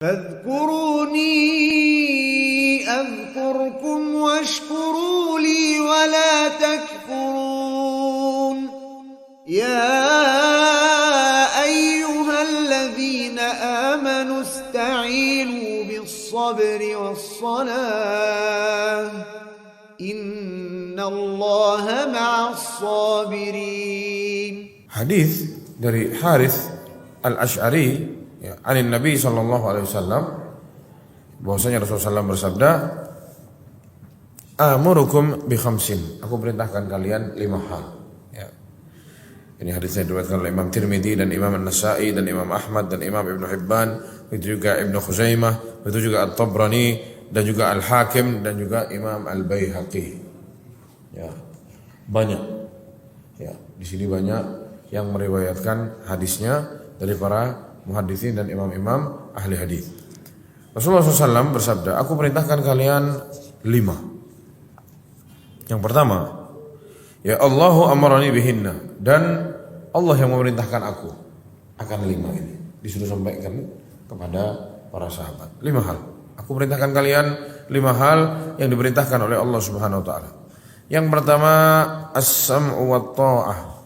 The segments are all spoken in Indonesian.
فاذكروني أذكركم واشكروا لي ولا تكفرون يا أيها الذين آمنوا استعينوا بالصبر والصلاة إن الله مع الصابرين. Hadis dari Harits Al-Asy'ari ya, anin Nabi sallallahu alaihi wasallam bahwasanya Rasulullah SAW bersabda, amurukum bi khamsin, aku perintahkan kalian 5 hal ya. Ini hadisnya diriwayatkan oleh Imam Tirmidzi dan Imam An-Nasa'i dan Imam Ahmad dan Imam Ibnu Hibban, itu juga Ibnu Khuzaimah, itu juga At-Tabrani dan juga Al-Hakim dan juga Imam Al-Baihaqi. Ya. Banyak. Ya, di sini banyak yang meriwayatkan hadisnya dari para muhaddisin dan imam-imam ahli hadis. Rasulullah SAW bersabda, aku perintahkan kalian 5. Yang pertama, ya Allahu amarani bihinna, dan Allah yang memerintahkan aku akan 5 ini. Disuruh sampaikan kepada para sahabat. 5 hal. Aku perintahkan kalian 5 hal yang diperintahkan oleh Allah Subhanahu wa taala. Yang pertama, as-sam'u wat ta'ah.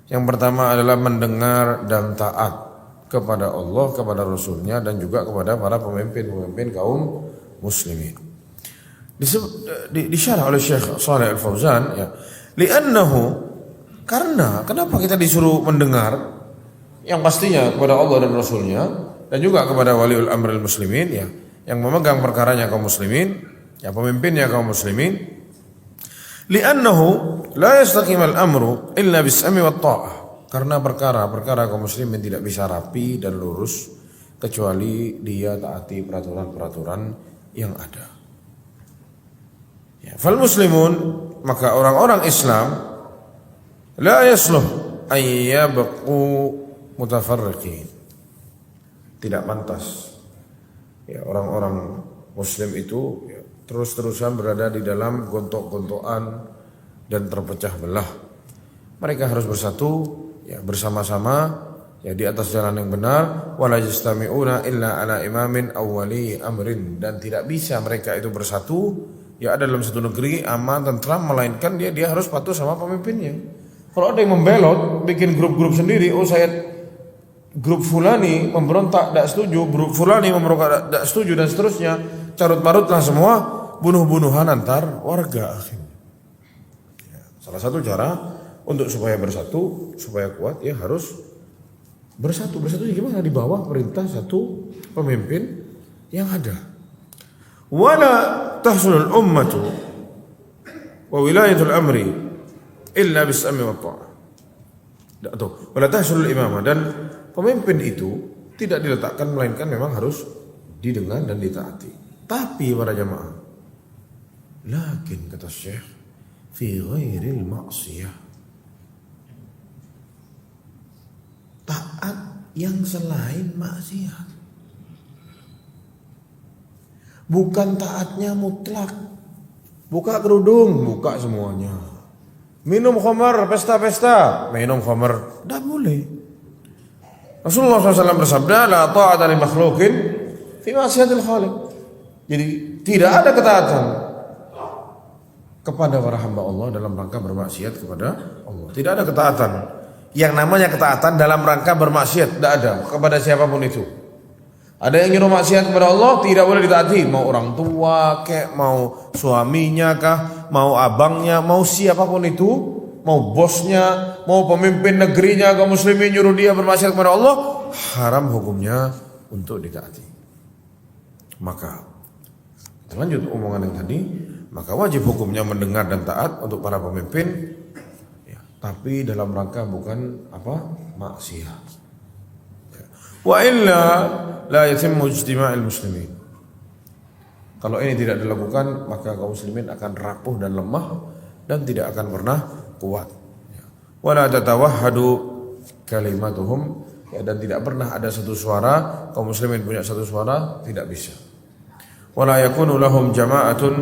Yang pertama adalah mendengar dan taat kepada Allah, kepada Rasulnya, dan juga kepada para pemimpin-pemimpin kaum muslimin. Disyarah oleh Syekh Shalih Al-Fauzan ya, li'annahu, karena kenapa kita disuruh mendengar yang pastinya kepada Allah dan Rasulnya, dan juga kepada waliul amril muslimin ya, yang memegang perkaranya kaum muslimin ya, pemimpinnya kaum muslimin. Li'annahu la yastaqimal amru illa bis-sam'i wat ta'ah, karena perkara kaum muslimin tidak bisa rapi dan lurus kecuali dia taati peraturan-peraturan yang ada. Ya, fal muslimun, maka orang-orang Islam la yasluh ay yabqu mutafarriqin. Tidak pantas ya orang-orang muslim itu ya, terus-terusan berada di dalam gontok-gontokan dan terpecah belah. Mereka harus bersatu ya, bersama-sama ya, di atas jalan yang benar. Wala yastami'una illa ala imamin awwali amrin, dan tidak bisa mereka itu bersatu ya ada dalam satu negeri aman tentram melainkan dia harus patuh sama pemimpinnya. Kalau ada yang membelot, bikin grup-grup sendiri, oh saya grup fulani memberontak tidak setuju, grup fulani memberontak tidak setuju, dan seterusnya, carut-marutlah semua, bunuh-bunuhan antar warga akhirnya. Ya, salah satu cara untuk supaya bersatu, supaya kuat ya harus bersatu. Bersatunya gimana? Di bawah perintah satu pemimpin yang ada. Wala tahsulul ummatu wa wilayatul amri illa bis-sam'i wat ta'ah. Atau wala tahsulul imamah, dan pemimpin itu tidak diletakkan melainkan memang harus didengar dan ditaati. Tapi para jamaah, lakin kata Syekh, fi ghairil ma'siyah, taat yang selain maksiat. Bukan taatnya mutlak. Buka kerudung, buka semuanya. Minum khamar, pesta-pesta, minum khamar, tidak boleh. Rasulullah SAW bersabda, la ta'ata li makhluqin fi ma'siyatil khaliq. Jadi tidak ada ketaatan kepada para hamba Allah dalam rangka bermaksiat kepada Allah. Tidak ada ketaatan. Yang namanya ketaatan dalam rangka bermaksiat tidak ada kepada siapapun itu. Ada yang nyuruh maksiat kepada Allah tidak boleh ditaati, mau orang tua kek, mau suaminya kah, mau abangnya, mau siapapun itu, mau bosnya, mau pemimpin negerinya kaum muslimin nyuruh dia bermaksiat kepada Allah, haram hukumnya untuk ditaati. Maka lanjut omongan yang tadi, maka wajib hukumnya mendengar dan taat untuk para pemimpin, tapi dalam rangka bukan maksiat. Wa illa la yatimmu ijtima'il muslimin. Kalau ini tidak dilakukan, maka kaum muslimin akan rapuh dan lemah dan tidak akan pernah kuat. Wa la tatawahhadu kalimatuhum, dan tidak pernah ada satu suara, kaum muslimin punya satu suara, tidak bisa. Wa la yakunu lahum jama'atun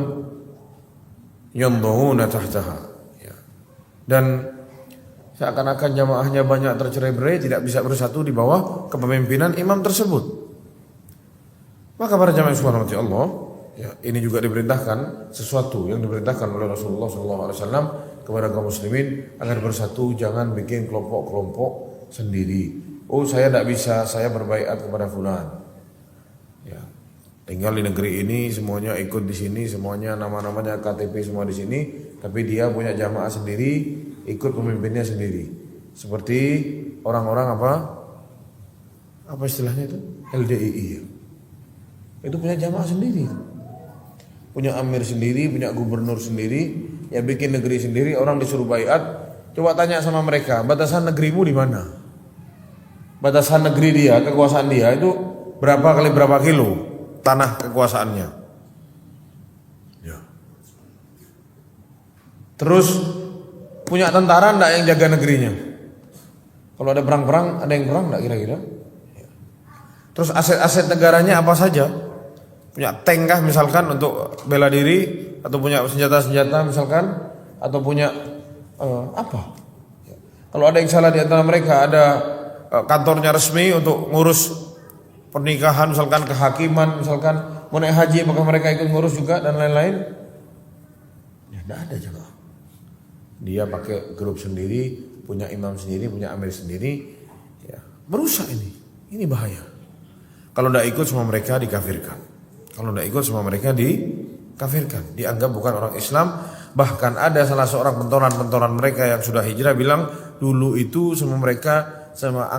yandhuna tahtaha. Dan seakan-akan jamaahnya banyak tercerai-berai, tidak bisa bersatu di bawah kepemimpinan imam tersebut. Maka para jamaah subhanahu wa Allah, ya, ini juga diperintahkan sesuatu yang diperintahkan oleh Rasulullah SAW kepada kaum muslimin agar bersatu, jangan bikin kelompok-kelompok sendiri. Oh, saya tidak bisa, saya berbaiat kepada fulan. Ya, tinggal di negeri ini, semuanya ikut di sini, semuanya nama-namanya KTP semua di sini, tapi dia punya jamaah sendiri, ikut pemimpinnya sendiri. Seperti orang-orang apa istilahnya itu? LDII. Ya. Itu punya jamaah sendiri. Punya amir sendiri, punya gubernur sendiri, ya bikin negeri sendiri, orang disuruh baiat. Coba tanya sama mereka, batasan negerimu di mana? Batasan negeri dia, kekuasaan dia itu berapa kali berapa kilo tanah kekuasaannya? Ya. Terus punya tentara enggak yang jaga negerinya? Kalau ada perang-perang, ada yang perang enggak kira-kira? Ya. Terus aset-aset negaranya apa saja? Punya tank kah misalkan untuk bela diri, atau punya senjata-senjata misalkan, atau punya apa? Ya. Kalau ada yang salah di antara mereka, ada kantornya resmi untuk ngurus pernikahan misalkan, kehakiman misalkan, mau naik haji apakah mereka ikut ngurus juga dan lain-lain? Ya tidak ada jemaah. Dia pakai grup sendiri, punya imam sendiri, punya amir sendiri, ya merusak ini bahaya. Kalau tidak ikut semua mereka dikafirkan. Kalau tidak ikut semua mereka dikafirkan, dianggap bukan orang Islam. Bahkan ada salah seorang pentolan mereka yang sudah hijrah bilang dulu itu semua mereka sama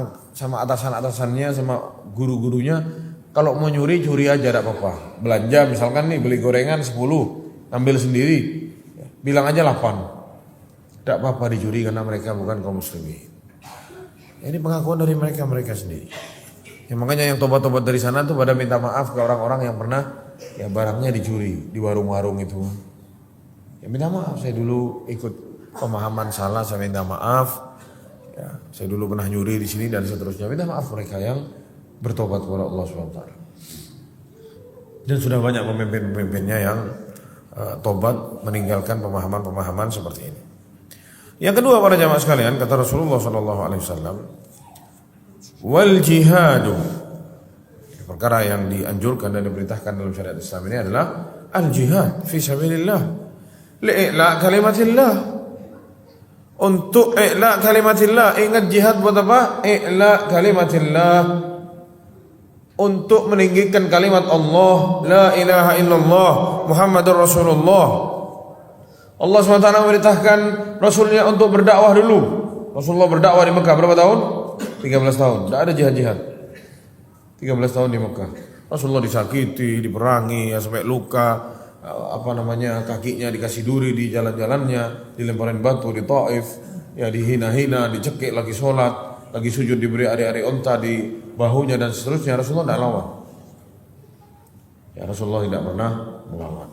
atasan-atasannya, sama guru-gurunya, kalau mau nyuri aja, tidak apa-apa. Belanja misalkan nih beli gorengan 10, ambil sendiri, bilang aja 8, tidak apa-apa dicuri karena mereka bukan kaum muslimin. Ini pengakuan dari mereka sendiri. Ya, makanya yang tobat-tobat dari sana tuh pada minta maaf ke orang-orang yang pernah ya barangnya dicuri di warung-warung itu. Ya minta maaf, saya dulu ikut pemahaman salah, saya minta maaf. Ya, saya dulu pernah nyuri di sini dan seterusnya. Minta maaf mereka yang bertobat kepada Allah SWT. Dan sudah banyak pemimpin-pemimpinnya yang tobat meninggalkan pemahaman-pemahaman seperti ini. Yang kedua para jamaah sekalian, kata Rasulullah SAW, wal jihadu, perkara yang dianjurkan dan diperintahkan dalam syariat Islam ini adalah al jihad fi sabilillah, li'la kalimatillah, untuk i'la kalimatillah. Ingat jihad buat apa? I'la kalimatillah, untuk meninggikan kalimat Allah, la ilaha illallah Muhammadur Rasulullah. Allah SWT memerintahkan Rasulnya untuk berdakwah dulu. Rasulullah berdakwah di Mekah berapa tahun? 13 tahun. Tidak ada jihad-jihad. 13 tahun di Mekah. Rasulullah disakiti, diperangi, ya, sampai luka, kakinya dikasih duri di jalan-jalannya, dilemparin batu di Taif, ya dihina-hina, dicekik lagi sholat, lagi sujud diberi ari-ari unta di bahunya dan seterusnya. Rasulullah tidak lawan. Ya Rasulullah tidak pernah melawan.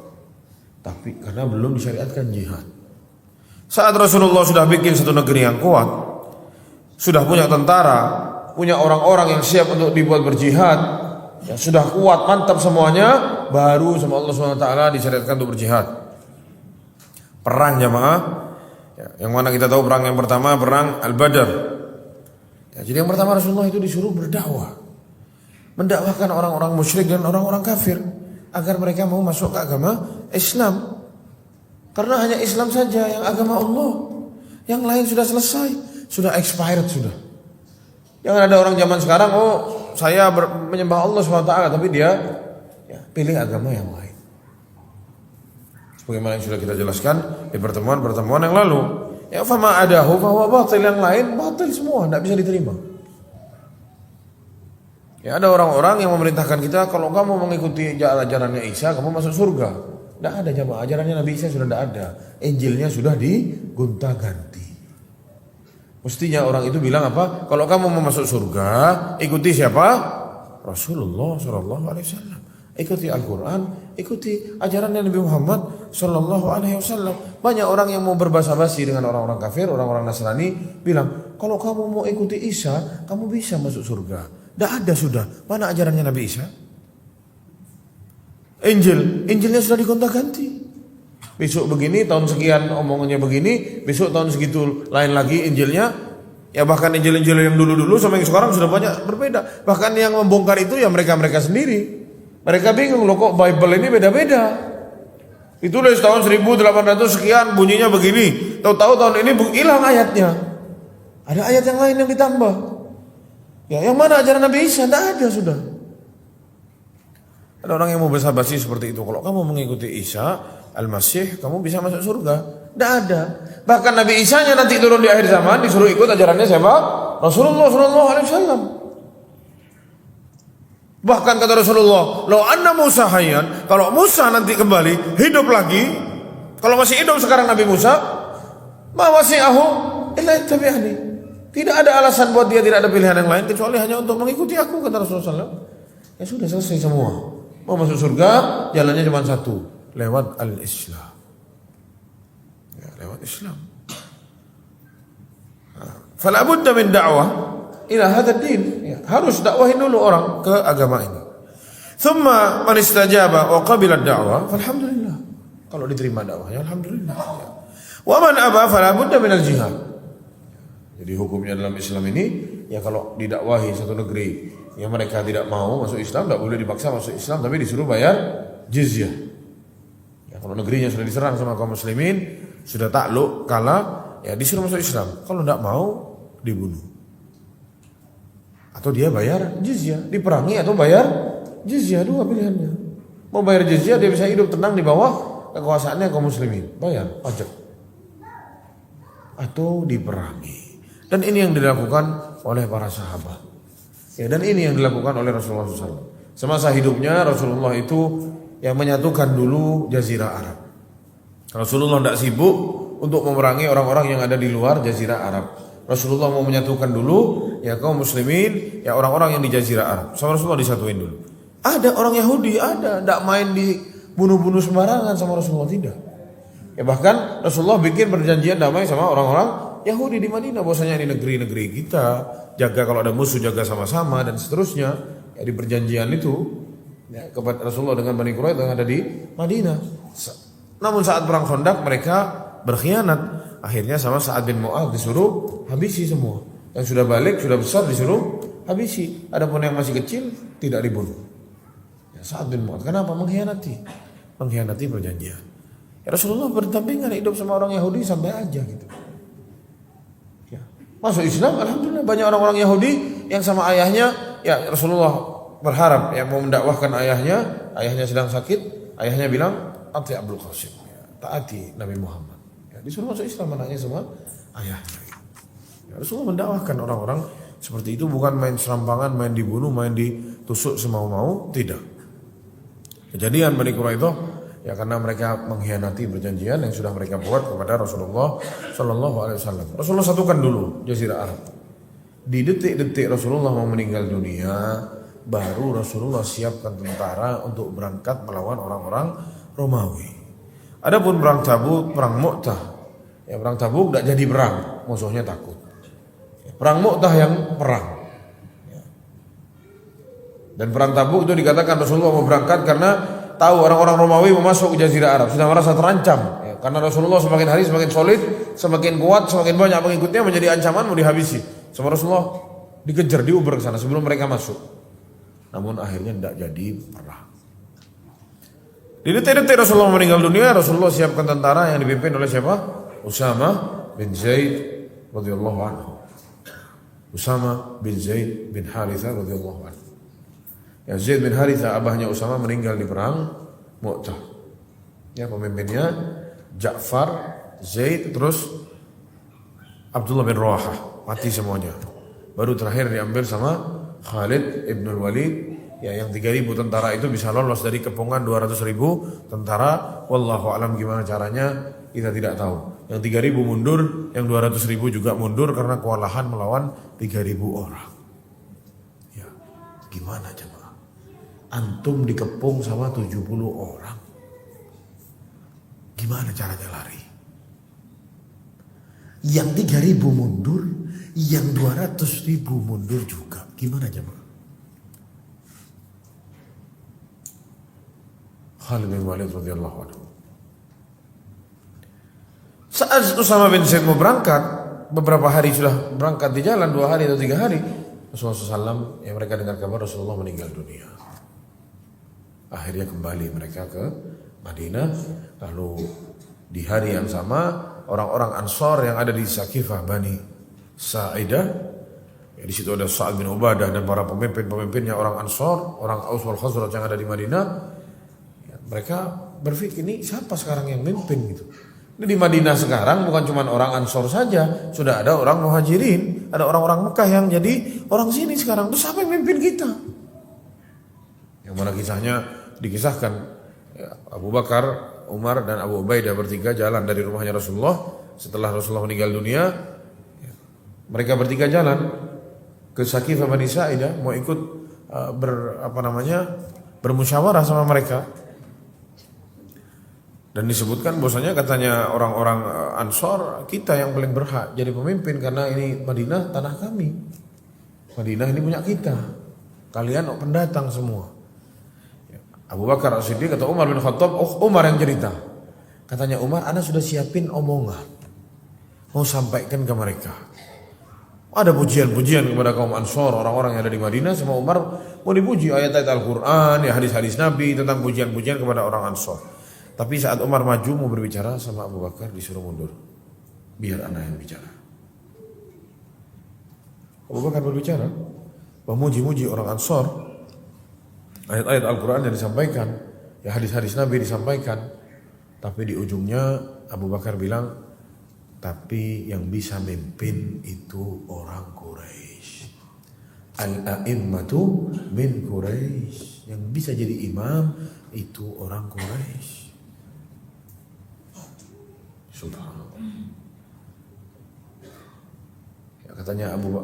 Tapi karena belum disyariatkan jihad. Saat Rasulullah sudah bikin satu negeri yang kuat, sudah punya tentara, punya orang-orang yang siap untuk dibuat berjihad, yang sudah kuat, mantap semuanya, baru sama Allah SWT disyariatkan untuk berjihad. Perang jamaah, ya, yang mana kita tahu perang yang pertama, perang Al-Badr. Ya, jadi yang pertama Rasulullah itu disuruh berdakwah, mendakwahkan orang-orang musyrik dan orang-orang kafir agar mereka mau masuk ke agama Islam. Karena hanya Islam saja yang agama Allah, yang lain sudah selesai, sudah expired sudah. Jangan ada orang zaman sekarang, saya menyembah Allah SWT, tapi dia pilih agama yang lain. Sebagaimana yang sudah kita jelaskan di pertemuan-pertemuan yang lalu. Ya fama adahu fahuwa batil, yang lain batil semua, tidak bisa diterima. Ya ada orang-orang yang memerintahkan kita, kalau kamu mengikuti ajarannya Isa, kamu masuk surga. Tidak ada jamaah, ajarannya Nabi Isa sudah tidak ada. Injilnya sudah digonta-ganti. Mestinya orang itu bilang apa? Kalau kamu mau masuk surga, ikuti siapa? Rasulullah SAW. Ikuti Al-Quran, ikuti ajaran Nabi Muhammad SAW. Banyak orang yang mau berbahasa basi dengan orang-orang kafir, orang-orang Nasrani, bilang kalau kamu mau ikuti Isa, kamu bisa masuk surga. Tidak ada sudah. Mana ajarannya Nabi Isa? Injilnya sudah digonta-ganti. Besok begini, tahun sekian omongannya begini, besok tahun segitu lain lagi Injilnya. Ya bahkan Injil-Injil yang dulu-dulu sama yang sekarang sudah banyak berbeda. Bahkan yang membongkar itu ya mereka-mereka sendiri. Mereka bingung loh kok Bible ini beda-beda. Ditulis tahun 1800 sekian bunyinya begini. Tahu-tahu tahun ini hilang ayatnya. Ada ayat yang lain yang ditambah. Ya, yang mana ajaran Nabi Isa? Tidak ada sudah. Ada orang yang mau basa-basi seperti itu. Kalau kamu mengikuti Isa Al-Masih, kamu bisa masuk surga. Tidak ada. Bahkan Nabi Isa-nya nanti turun di akhir zaman disuruh ikut ajarannya siapa? Rasulullah SAW. Bahkan kata Rasulullah, "Lau anna Musa hayyan," kalau Musa nanti kembali hidup lagi, kalau masih hidup sekarang Nabi Musa, ma wasi'ahu illa ittabi'ani. Tidak ada alasan buat dia tidak ada pilihan yang lain kecuali hanya untuk mengikuti aku, kata Rasulullah SAW. Ya sudah selesai semua. Mau masuk surga, jalannya cuma satu, lewat al-Islam. Ya, lewat Islam. Fala budda min da'wah ila hadzal din. Ya, harus dakwahin dulu orang ke agama ini. Thumma man istajaba wa qabila ad-da'wah, falhamdulillah. Kalau diterima dakwahnya alhamdulillah. Ya. Wa man aba fala budda min al-jihad. Jadi hukumnya dalam Islam ini, ya kalau didakwahi satu negeri yang mereka tidak mau masuk Islam, tidak boleh dipaksa masuk Islam, tapi disuruh bayar jizyah. Ya, kalau negerinya sudah diserang sama kaum muslimin, sudah takluk, kalah, ya disuruh masuk Islam. Kalau tidak mau, dibunuh. Atau dia bayar jizyah, diperangi atau bayar jizyah, dua pilihannya. Mau bayar jizyah, dia bisa hidup tenang di bawah kekuasaannya kaum muslimin, bayar pajak. Atau diperangi. Dan ini yang dilakukan oleh para sahabat. Ya, dan ini yang dilakukan oleh Rasulullah SAW. Semasa hidupnya Rasulullah itu yang menyatukan dulu Jazirah Arab. Rasulullah tidak sibuk untuk memerangi orang-orang yang ada di luar Jazirah Arab. Rasulullah mau menyatukan dulu ya kaum muslimin, ya orang-orang yang di Jazirah Arab. Sama Rasulullah disatuin dulu. Ada orang Yahudi, ada, tidak main dibunuh-bunuh sembarangan sama Rasulullah, tidak. Ya bahkan Rasulullah bikin perjanjian damai sama orang-orang Yahudi di Madinah, bahwasanya ini negeri-negeri kita, jaga kalau ada musuh jaga sama-sama dan seterusnya. Ya, di perjanjian itu ya, kepada Rasulullah dengan Bani Quraidah yang ada di Madinah. Namun saat perang Khandaq mereka berkhianat. Akhirnya sama Sa'ad bin Mu'adz disuruh habisi semua. Yang sudah balik, sudah besar disuruh habisi. Adapun yang masih kecil tidak dibunuh. Ya, Sa'ad bin Mu'adz kenapa? Mengkhianati perjanjian. Ya, Rasulullah berdampingan hidup sama orang Yahudi sampai aja gitu. Masuk Islam, alhamdulillah banyak orang-orang Yahudi yang sama ayahnya, ya Rasulullah berharap yang mau mendakwahkan ayahnya sedang sakit, ayahnya bilang, "Ati Abdul Qasim," ya, taati Nabi Muhammad. Ya, disuruh masuk Islam anaknya sama ayahnya. Ya, Rasulullah mendakwahkan orang-orang seperti itu, bukan main serampangan, main dibunuh, main ditusuk semau-mau, tidak. Kejadian Bani Quraidah ya karena mereka mengkhianati perjanjian yang sudah mereka buat kepada Rasulullah Sallallahu Alaihi Wasallam. Rasulullah satukan dulu Jazirah Arab. Di detik-detik Rasulullah mau meninggal dunia, baru Rasulullah siapkan tentara untuk berangkat melawan orang-orang Romawi. Adapun perang Tabuk, perang Mu'tah, ya perang Tabuk tidak jadi perang, musuhnya takut. Perang Mu'tah yang perang. Dan perang Tabuk itu dikatakan Rasulullah mau berangkat karena tahu orang-orang Romawi mau masuk ke Jazirah Arab, sudah merasa terancam. Ya, karena Rasulullah semakin hari semakin solid, semakin kuat, semakin banyak pengikutnya, menjadi ancaman mau dihabisi. Sama Rasulullah dikejar, diuber ke sana sebelum mereka masuk. Namun akhirnya tidak jadi perang. Di detik-detik Rasulullah meninggal dunia, Rasulullah siapkan tentara yang dipimpin oleh siapa? Usama bin Zaid radhiyallahu anhu. Usama bin Zaid bin Harithah radhiyallahu anhu. Ya, Zaid bin Harithah abahnya Usama meninggal di perang Mu'tah. Ya, pemimpinnya Ja'far, Zaid, terus Abdullah bin Rawahah, mati semuanya. Baru terakhir diambil sama Khalid ibn Walid. Ya, yang 3.000 tentara itu bisa lolos dari kepungan 200.000 tentara. Wallahu alam gimana caranya kita tidak tahu. Yang 3.000 mundur, yang 200.000 juga mundur karena kewalahan melawan 3.000 orang. Ya, gimana jemaah? Antum dikepung sama 70 orang. Gimana caranya lari? Yang 3.000 mundur, yang 200.000 mundur juga. Gimana jemaah? Khalid bin Walid radhiyallahu anhu. Saat Usama bin Zaid mau berangkat, beberapa hari sudah berangkat di jalan, 2 hari atau 3 hari, Rasulullah SAW, yang mereka dengar kabar Rasulullah meninggal dunia. Akhirnya kembali mereka ke Madinah. Lalu di hari yang sama orang-orang Ansor yang ada di Saqifah Bani Sa'idah, ya, di situ ada Sa'ad bin Ubadah dan para pemimpin-pemimpinnya orang Ansor, orang Aus wal Khazraj yang ada di Madinah. Ya, mereka berpikir, ini siapa sekarang yang mimpin gitu. Ini di Madinah sekarang bukan cuma orang Ansor saja, sudah ada orang Muhajirin, ada orang-orang Mekah yang jadi orang sini sekarang. Terus siapa yang mimpin kita? Yang mana kisahnya dikisahkan, ya, Abu Bakar, Umar dan Abu Ubaidah bertiga jalan dari rumahnya Rasulullah setelah Rasulullah meninggal dunia. Ya, mereka bertiga jalan ke Saqifah Bani Sa'idah mau ikut bermusyawarah sama mereka. Dan disebutkan bahwasanya katanya orang-orang Ansor, kita yang paling berhak jadi pemimpin karena ini Madinah tanah kami. Madinah ini punya kita. Kalian pendatang semua. Abu Bakar As-Siddiq kata Umar bin Khattab, Umar yang cerita. Katanya Umar, ana sudah siapin omongan. Mau sampaikan ke mereka. Ada pujian-pujian kepada kaum Ansor, orang-orang yang ada di Madinah. Sama Umar mau dipuji ayat-ayat Al-Quran, ya hadis-hadis Nabi tentang pujian-pujian kepada orang Ansor. Tapi saat Umar maju mau berbicara sama Abu Bakar, disuruh mundur. Biar anak yang bicara. Abu Bakar berbicara, memuji-muji orang Ansor, ayat-ayat Al-Quran yang disampaikan, ya hadis-hadis Nabi disampaikan. Tapi di ujungnya Abu Bakar bilang, tapi yang bisa mimpin itu orang Quraisy. Al-a'immatu min Quraisy. Yang bisa jadi imam itu orang Quraisy. Subhanallah. Ya,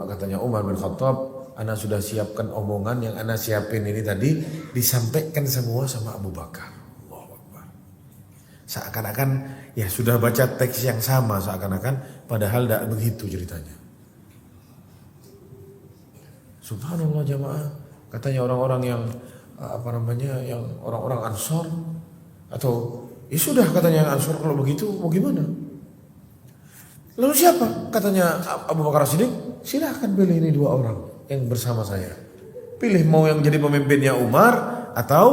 katanya Umar bin Khattab, ana sudah siapkan omongan yang ana siapin ini tadi disampaikan semua sama Abu Bakar. Allahu Akbar. Seakan-akan ya sudah baca teks yang sama seakan-akan, padahal tidak begitu ceritanya. Subhanallah jamaah. Katanya orang-orang yang yang orang-orang Ansor atau ya sudah katanya yang Ansor, kalau begitu mau gimana? Lalu siapa? Katanya Abu Bakar As-Siddiq, silahkan pilih ini dua orang yang bersama saya. Pilih mau yang jadi pemimpinnya Umar atau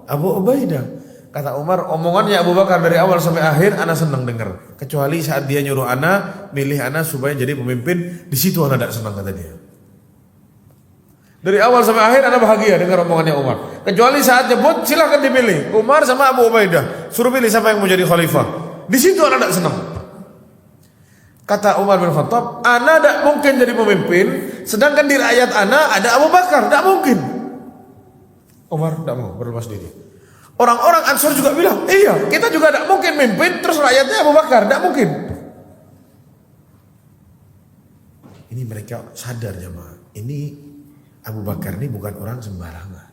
Abu Ubaidah. Kata Umar, omongannya Abu Bakar dari awal sampai akhir ana senang dengar. Kecuali saat dia nyuruh ana, milih ana supaya jadi pemimpin, di situ ana tidak senang kata dia. Dari awal sampai akhir ana bahagia dengar omongannya Umar. Kecuali saat nyebut silahkan dipilih Umar sama Abu Ubaidah, suruh pilih siapa yang mau jadi khalifah. Di situ ana tidak senang. Kata Umar bin Khattab, ana tidak mungkin jadi pemimpin, sedangkan di rakyat ana ada Abu Bakar, tidak mungkin. Umar tidak mau berlepas diri. Orang-orang Ansor juga bilang, iya kita juga tidak mungkin mimpin, terus rakyatnya Abu Bakar, tidak mungkin. Ini mereka sadar jemaah, ini Abu Bakar ini bukan orang sembarangan.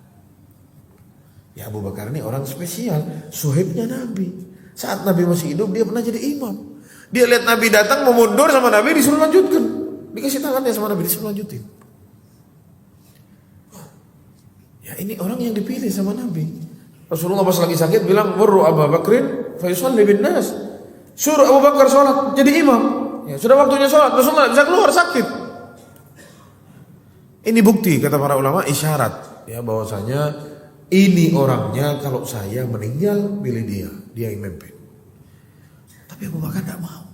Ya Abu Bakar ini orang spesial, suhibnya Nabi. Saat Nabi masih hidup dia pernah jadi imam. Dia lihat Nabi datang mau mundur sama Nabi, disuruh lanjutkan. Dikasih tangannya sama Nabi, disuruh lanjutin. Ya ini orang yang dipilih sama Nabi. Rasulullah pas lagi sakit bilang, "Murru Abu Bakrin fa yusalli bin nas." Suruh Abu Bakar sholat jadi imam. Ya sudah waktunya sholat, Rasulullah bisa keluar sakit. Ini bukti kata para ulama, isyarat ya bahwasanya ini orangnya kalau saya meninggal pilih dia yang memimpin. Tapi Abu Bakar tidak mau.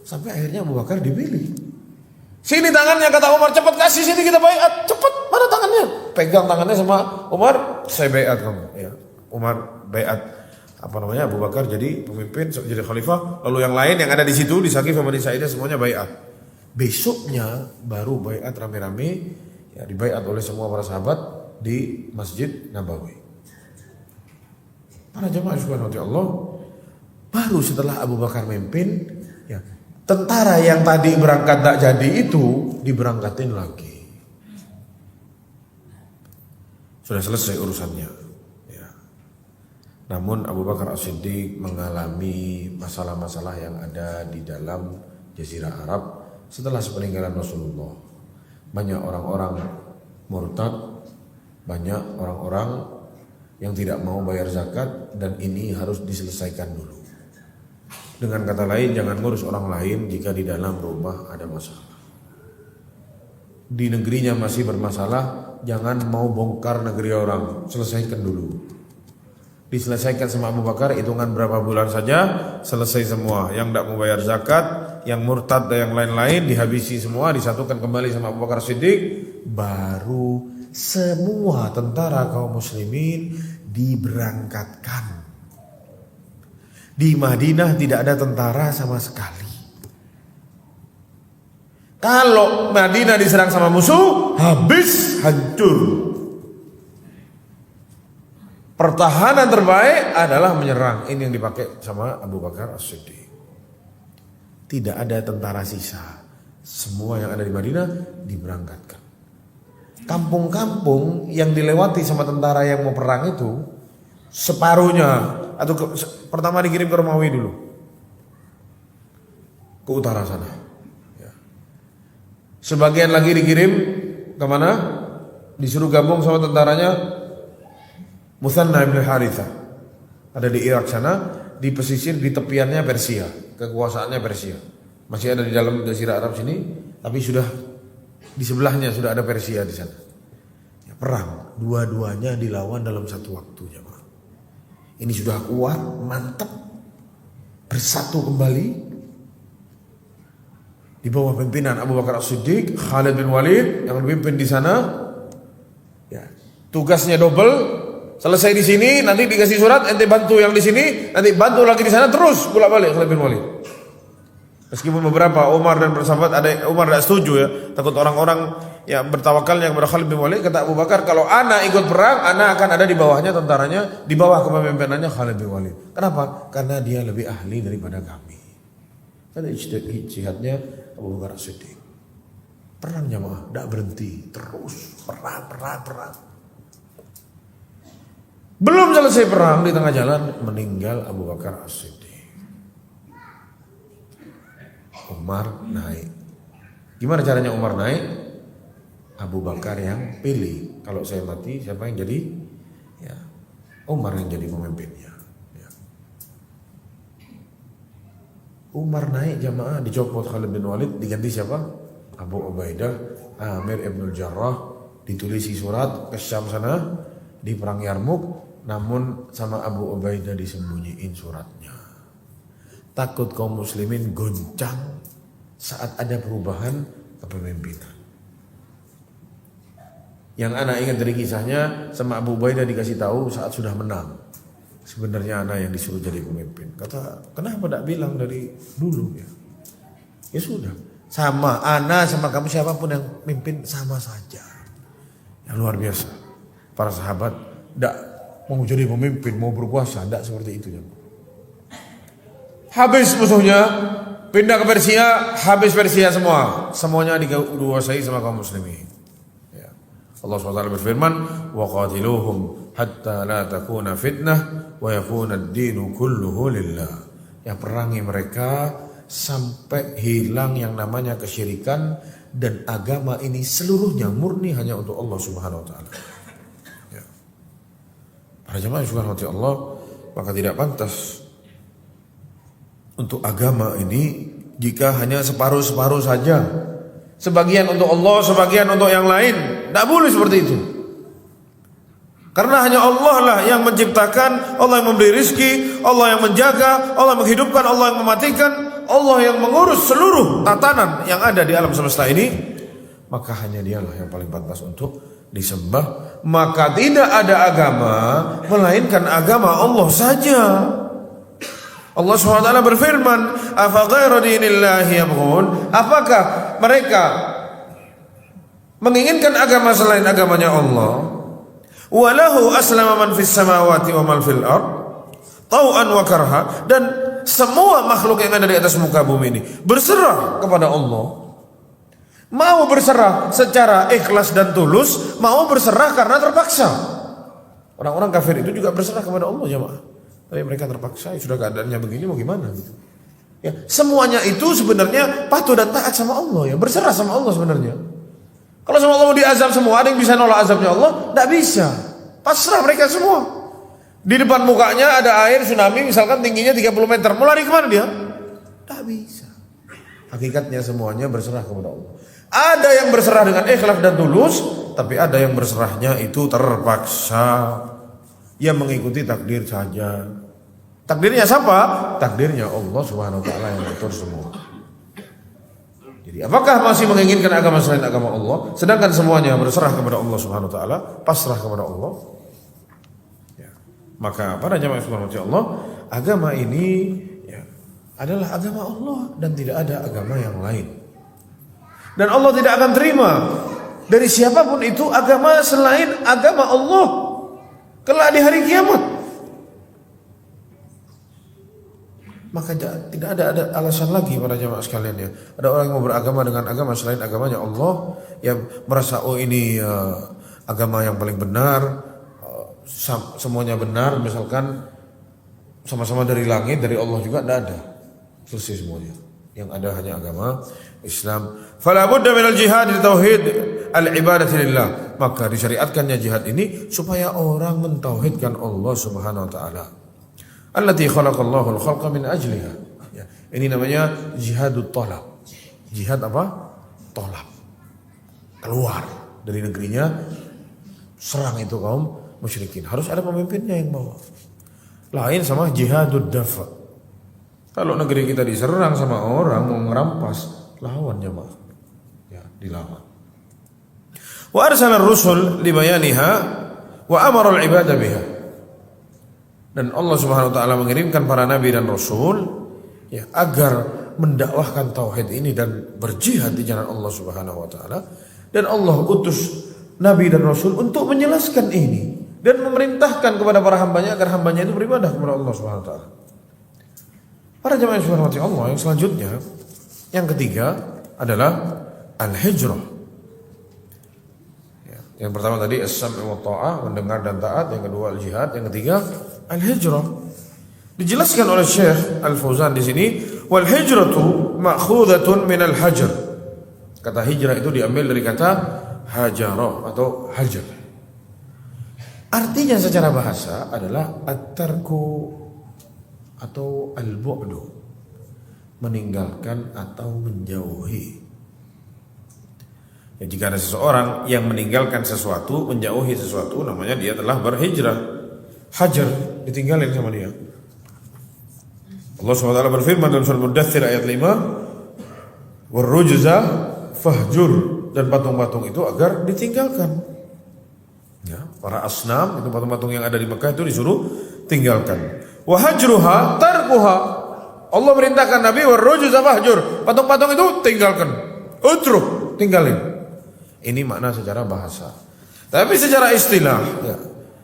Sampai akhirnya Abu Bakar dipilih. Sini tangannya kata Umar, cepat kasih sini kita baiat, cepat mana tangannya? Pegang tangannya sama Umar, saya baiat kamu. Ya, Umar baiat Abu Bakar jadi pemimpin, jadi khalifah. Lalu yang lain yang ada di situ di Saqifah Bani Sa'idah semuanya baiat. Besoknya baru baiat rame-rame, ya dibaiat oleh semua para sahabat di Masjid Nabawi. Para jemaah subhanahu wa Allah, baru setelah Abu Bakar memimpin, ya tentara yang tadi berangkat tak jadi itu diberangkatin lagi. Sudah selesai urusannya. Ya. Namun Abu Bakar As-Siddiq mengalami masalah-masalah yang ada di dalam Jazirah Arab. Setelah sepeninggalan Rasulullah, banyak orang-orang murtad, banyak orang-orang yang tidak mau bayar zakat, dan ini harus diselesaikan dulu. Dengan kata lain, jangan ngurus orang lain jika di dalam rumah ada masalah. Di negerinya masih bermasalah, jangan mau bongkar negeri orang, selesaikan dulu. Diselesaikan sama Abu Bakar, hitungan berapa bulan saja selesai semua. Yang tidak mau bayar zakat, yang murtad dan yang lain-lain dihabisi semua, disatukan kembali sama Abu Bakar Siddiq. Baru semua tentara kaum muslimin diberangkatkan. Di Madinah tidak ada tentara sama sekali. Kalau Madinah diserang sama musuh, habis, hancur. Pertahanan terbaik adalah menyerang. Ini yang dipakai sama Abu Bakar As-Siddiq. Tidak ada tentara sisa. Semua yang ada di Madinah diberangkatkan. Kampung-kampung yang dilewati sama tentara yang mau perang itu, separuhnya atau pertama dikirim ke Romawi dulu, ke utara sana. Ya. Sebagian lagi dikirim kemana? Disuruh gabung sama tentaranya Muthanna ibn Harithah, ada di Irak sana, di pesisir di tepiannya Persia, kekuasaannya Persia. Masih ada di dalam Jazirah Arab sini, tapi sudah di sebelahnya sudah ada Persia di sana. Ya, perang, dua-duanya dilawan dalam satu waktu, jemaah. Ini sudah kuat, mantap, bersatu kembali di bawah pimpinan Abu Bakar As-Siddiq, Khalid bin Walid yang memimpin di sana. Ya, tugasnya double. Selesai di sini, nanti dikasih surat, ente bantu yang di sini, nanti bantu lagi di sana, terus bolak-balik Khalid bin Walid. Meskipun beberapa Umar dan bersahabat, ada Umar tidak setuju ya, takut orang-orang yang bertawakalnya kepada Khalid bin Walid. Kata Abu Bakar, kalau ana ikut perang, ana akan ada di bawahnya tentaranya, di bawah kepemimpinannya Khalid bin Walid. Kenapa? Karena dia lebih ahli daripada kami. Karena ijtihadnya Abu Bakar As-Siddiq. Perang jamaah, tidak berhenti, terus perang. Belum selesai perang, di tengah jalan meninggal Abu Bakar As-Siddiq. Umar naik. Gimana caranya Umar naik? Abu Bakar yang pilih. Kalau saya mati, siapa yang jadi? Ya, Umar yang jadi pemimpinnya. Ya. Umar naik jamaah, dicopot Khalid bin Walid, diganti siapa? Abu Ubaidah, Amir ibn Jarrah, ditulisi surat ke Syam sana di perang Yarmuk. Namun sama Abu Ubaidah disembunyiin suratnya. Takut kaum muslimin goncang saat ada perubahan kepemimpinan. Yang anak ingat dari kisahnya, sama Abu Ubaidah dikasih tahu saat sudah menang. Sebenarnya anak yang disuruh jadi pemimpin. Kata, kenapa tidak bilang dari dulu ya? Ya sudah, sama anak sama kamu siapapun yang mimpin sama saja. Yang luar biasa. Para sahabat tidak mau jadi pemimpin, mau berkuasa, tidak seperti itu ya. Habis musuhnya, pindah ke Persia, habis Persia semua, semuanya dikuasai sama kaum muslimin. Ya. Allah SWT berfirman, wa qatiluhum hatta la takuna fitnah wa yakuna ad-dinu kulluhu lillah. Yang perangi mereka sampai hilang yang namanya kesyirikan dan agama ini seluruhnya murni hanya untuk Allah Subhanahu wa taala. Para jemaah yang dirahmati Allah, maka tidak pantas untuk agama ini jika hanya separuh-separuh saja. Sebagian untuk Allah, sebagian untuk yang lain. Tidak boleh seperti itu. Karena hanya Allah lah yang menciptakan, Allah yang memberi rizki, Allah yang menjaga, Allah yang menghidupkan, Allah yang mematikan, Allah yang mengurus seluruh tatanan yang ada di alam semesta ini. Maka hanya dialah yang paling pantas untuk disembah. Maka tidak ada agama melainkan agama Allah saja. Allah SWT berfirman, afa ghayra dinillahi yabghun, apakah mereka menginginkan agama selain agamanya Allah? Walahu aslama man fis samawati wa man fil ard tau'an wa karha, dan semua makhluk yang ada di atas muka bumi ini berserah kepada Allah. Mau berserah secara ikhlas dan tulus, mau berserah karena terpaksa. Orang-orang kafir itu juga berserah kepada Allah jemaah. Tapi mereka terpaksa, ya sudah keadaannya begini mau gimana gitu. Ya, semuanya itu sebenarnya patuh dan taat sama Allah ya, berserah sama Allah sebenarnya. Kalau sama Allah mau diazab semua, ada yang bisa nolak azabnya Allah? Tidak bisa. Pasrah mereka semua. Di depan mukanya ada air tsunami misalkan tingginya 30 meter, mau lari kemana dia? Tidak bisa. Hakikatnya semuanya berserah kepada Allah. Ada yang berserah dengan ikhlas dan tulus, tapi ada yang berserahnya itu terpaksa. Ia mengikuti takdir saja. Takdirnya siapa? Takdirnya Allah Subhanahu wa taala yang mengatur semua. Jadi apakah masih menginginkan agama selain agama Allah, sedangkan semuanya berserah kepada Allah Subhanahu wa taala, pasrah kepada Allah? Ya. Maka para jamaah subhanahu wa Allah, agama ini ya, adalah agama Allah dan tidak ada agama yang lain. Dan Allah tidak akan terima dari siapapun itu agama selain agama Allah kelak di hari kiamat. Maka tidak ada alasan lagi para jamaah sekalian ya. Ada orang yang mau beragama dengan agama selain agamanya Allah, yang merasa oh ini agama yang paling benar, semuanya benar, misalkan sama-sama dari langit, dari Allah juga, tidak ada. Selesai semuanya. Yang ada hanya agama Islam. Fala budda minal jihad di tauhid al-ibadati lillah. Maka disyariatkannya jihad ini supaya orang mentauhidkan Allah Subhanahu wa taala. Allati khalaqallahu al-khalqa min ajliha. Ya, ini namanya jihadut talab. Jihad apa? Talab. Keluar dari negerinya, serang itu kaum musyrikin. Harus ada pemimpinnya yang bawa. Lain sama jihadud dafa. Kalau negeri kita diserang sama orang mau merampas, lawan jemaah. Ya, dilawan. Wa arsala ar-rusul libayaniha wa amara al-ibada biha. Dan Allah Subhanahu wa taala mengirimkan para nabi dan rasul ya agar mendakwahkan tauhid ini dan berjihad di jalan Allah Subhanahu wa taala. Dan Allah utus nabi dan rasul untuk menjelaskan ini dan memerintahkan kepada para hambanya agar hambanya itu beribadah kepada Allah Subhanahu wa taala. Para jemaah yang dirahmati Allah, yang selanjutnya, yang ketiga adalah al-hijrah. Ya, yang pertama tadi as-sam'u wa ta'ah, mendengar dan taat. Yang kedua al-jihad. Yang ketiga al-hijrah. Dijelaskan oleh Syekh Al-Fauzan di sini, wal hijratu ma'khudatun min al-hajr. Kata hijrah itu diambil dari kata hajarah atau hajar. Artinya secara bahasa adalah at-tarku atau al-bu'du, meninggalkan atau menjauhi. Ya, jika ada seseorang yang meninggalkan sesuatu, menjauhi sesuatu, namanya dia telah berhijrah. Hajar, ditinggalin sama dia. Allah SWT berfirman dalam surah Mudaththir ayat 5, warrujza fahjur, dan patung-patung itu agar ditinggalkan. Ya, para asnam itu patung-patung yang ada di Mekah itu disuruh tinggalkan. Wahajruha tarkuha. Allah merintahkan Nabi warrujza fahjur, patung-patung itu tinggalkan. Utruk, tinggalin. Ini makna secara bahasa. Tapi secara istilah, ya,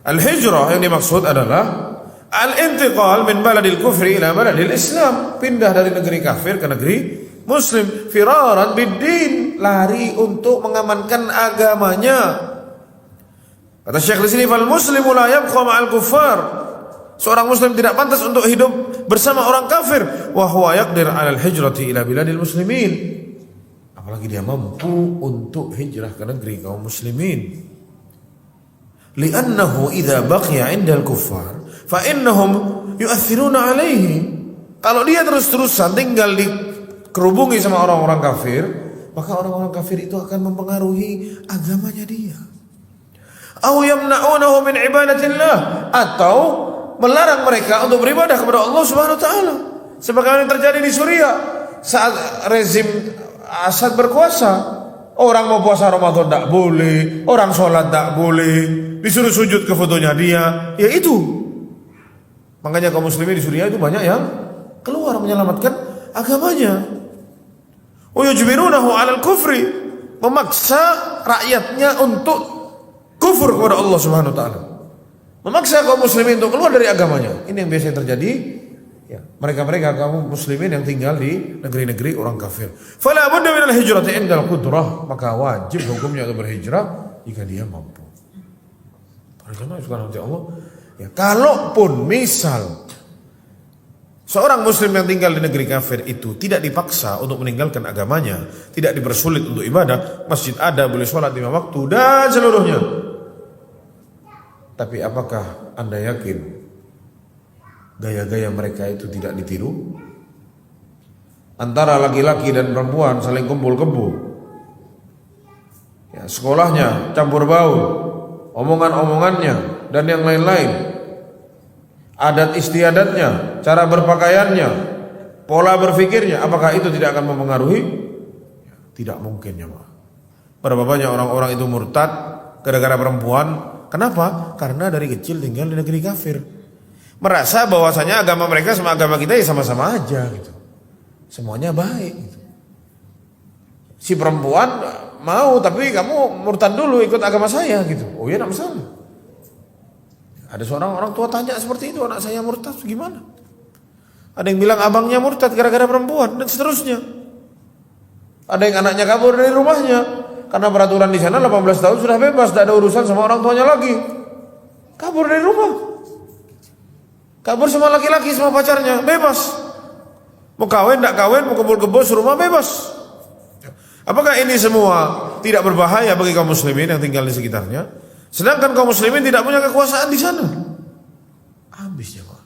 al-hijrah yang dimaksud adalah al-intiqal min baladil kufri ila baladil Islam, pindah dari negeri kafir ke negeri Muslim, firaran bid-din, lari untuk mengamankan agamanya. Kata Syekh di sini, fal muslimu la yabqa ma'al kuffar. Seorang muslim tidak pantas untuk hidup bersama orang kafir. Wa huwa yaqdir 'alal hijrati ila biladil muslimin. Apalagi dia mampu untuk hijrah ke negeri kaum muslimin. Li'annahu idza baqiya 'indal kuffar fa innahum yu'athiruna 'alaihi. Kalau dia terus-terusan tinggal dikerubungi sama orang-orang kafir, maka orang-orang kafir itu akan mempengaruhi agamanya dia. Aw yamna'unahu min ibadatillah, atau melarang mereka untuk beribadah kepada Allah Subhanahu wa taala. Sebagaimana yang terjadi di Suriah saat rezim Asad berkuasa. Orang mau puasa Ramadan tak boleh, orang sholat tak boleh, disuruh sujud ke fotonya dia. Ya itu. Makanya kaum muslimin di Suriah itu banyak yang keluar menyelamatkan agamanya. Wa yujbirunahu 'alal kufri, memaksa rakyatnya untuk kufur kepada Allah Subhanahu wa taala. Memaksa kaum muslimin untuk keluar dari agamanya. Ini yang biasanya terjadi, ya, mereka-mereka kaum muslimin yang tinggal di negeri-negeri orang kafir. Fala budda minal hijrati indal qudrah, maka wajib hukumnya untuk berhijrah jika dia mampu. Para jemaah sekalian Allah, ya, kalaupun misal seorang muslim yang tinggal di negeri kafir itu tidak dipaksa untuk meninggalkan agamanya, tidak dipersulit untuk ibadah, masjid ada, boleh sholat 5 waktu dan seluruhnya. Tapi apakah Anda yakin gaya-gaya mereka itu tidak ditiru? Antara laki-laki dan perempuan saling kumpul kebo, ya, sekolahnya campur baur, omongan-omongannya dan yang lain-lain, adat istiadatnya, cara berpakaiannya, pola berpikirnya, apakah itu tidak akan mempengaruhi? Tidak mungkin ya, Pak. Berapa banyak orang-orang itu murtad gara-gara perempuan? Kenapa? Karena dari kecil tinggal di negeri kafir, merasa bahwasanya agama mereka sama agama kita ya sama-sama aja gitu, semuanya baik gitu. Si perempuan mau, tapi kamu murtad dulu ikut agama saya gitu. Oh ya, tidak masalah. Ada seorang orang tua tanya seperti itu, anak saya murtad gimana? Ada yang bilang abangnya murtad gara-gara perempuan dan seterusnya. Ada yang anaknya kabur dari rumahnya karena peraturan di sana 18 tahun sudah bebas, tidak ada urusan sama orang tuanya lagi. Kabur dari rumah, kabur sama laki-laki, sama pacarnya, bebas. Mau kawin, tidak kawin, mau kebul-kebul, rumah bebas. Apakah ini semua tidak berbahaya bagi kaum muslimin yang tinggal di sekitarnya? Sedangkan kaum muslimin tidak punya kekuasaan di sana. Habisnya, Pak.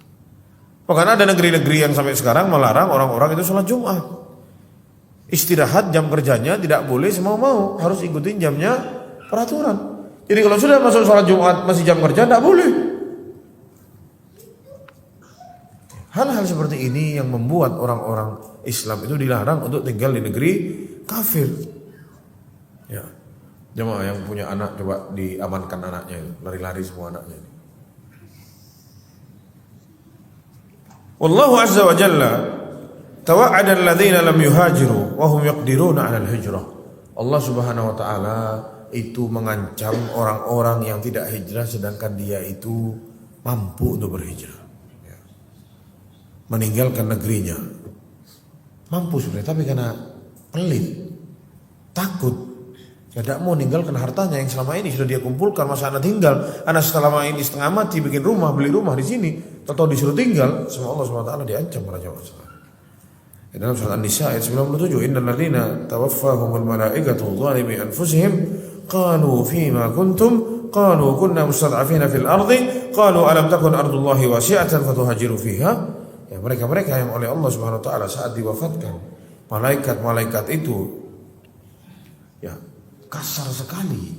Bahkan ada negeri-negeri yang sampai sekarang melarang orang-orang itu sholat Jumat. Istirahat jam kerjanya tidak boleh semau-mau, harus ikutin jamnya peraturan. Jadi kalau sudah masuk sholat Jumat masih jam kerja, tidak boleh. Hal-hal seperti ini yang membuat orang-orang Islam itu dilarang untuk tinggal di negeri kafir. Ya, jemaah yang punya anak coba diamankan anaknya, lari-lari semua anaknya. Wallahu azza wa jalla tawa'ada alladhina lam yuhajiru wa hum yaqdiruna 'ala al-hijrah. Allah Subhanahu wa taala itu mengancam orang-orang yang tidak hijrah sedangkan dia itu mampu untuk berhijrah. Ya. Meninggalkan negerinya. Mampu sebenarnya, tapi karena pelit, takut, tidak mau meninggalkan hartanya yang selama ini sudah dia kumpulkan. Masa anak tinggal, anak selama ini setengah mati bikin rumah, beli rumah di sini, atau disuruh tinggal, sama Allah SWT diancam para jamaah. Dalam surat An-Nisa ayat 97, innal ladzina tawaffahumul malaikatu zalimi anfusihim qalu fima kuntum qalu kunna mustad'afina fil ardi qalu alam takun ardullahi wasi'atan fatuhajiru fiha. Ya, mereka-mereka yang oleh Allah Subhanahu wa taala saat diwafatkan, malaikat-malaikat itu ya kasar sekali